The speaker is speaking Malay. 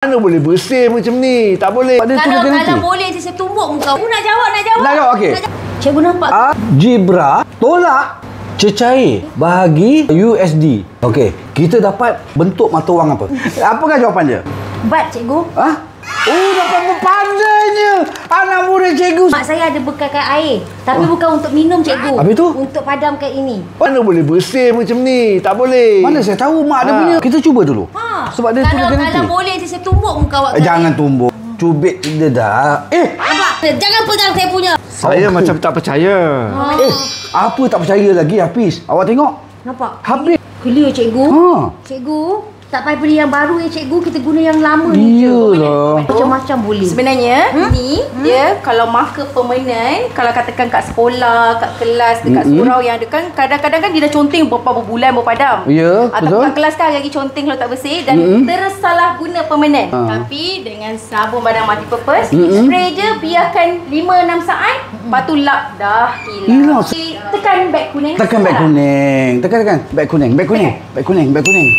Mana boleh bersih macam ni? Tak boleh. Kalau boleh saya tumbuk muka. Aku nak jawab. Nak jawab, okey. Cikgu nampak. Algebra tolak cecair bahagi USD. Okey, kita dapat bentuk mata wang apa? Apakah jawapan dia? Bat, cikgu. Oh, dapat berpandainya. Anak murid cikgu. Mak saya ada bekalkan air. Tapi bukan untuk minum, cikgu. Habis tu? Untuk padamkan ini. Mana boleh bersih macam ni? Tak boleh. Mana saya tahu mak ada punya. Kita cuba dulu. Sebab dia tulis garanti. Kalau boleh saya tumbuk muka awak. Jangan tumbuk. Cubit dia dah. Abang, jangan pegang saya punya. Saya macam tak percaya. Apa tak percaya lagi, Hafiz? Awak tengok. Nampak? Habis. Clear, cikgu. Cikgu, tak payah beli yang baru ya, cikgu. Kita guna yang lama ni je. Iyalah. Macam-macam boleh. Sebenarnya ni dia kalau marker permanent, kalau katakan kat sekolah, kat kelas, dekat surau yang ada kan kadang-kadang kan dia dah conteng beberapa bulan baru padam. Ya, Atau betul. kat kelas kan lagi conteng kalau tak bersih dan tersalah guna permanent. Tapi dengan sabun badan multipurpose, spray je biarkan 5-6 saat, lepas tu lap dah hilang. Hilang. Tekan beg kuning. Tekan beg kuning. Tekan beg kuning. Beg kuning. Beg kuning. Beg kuning.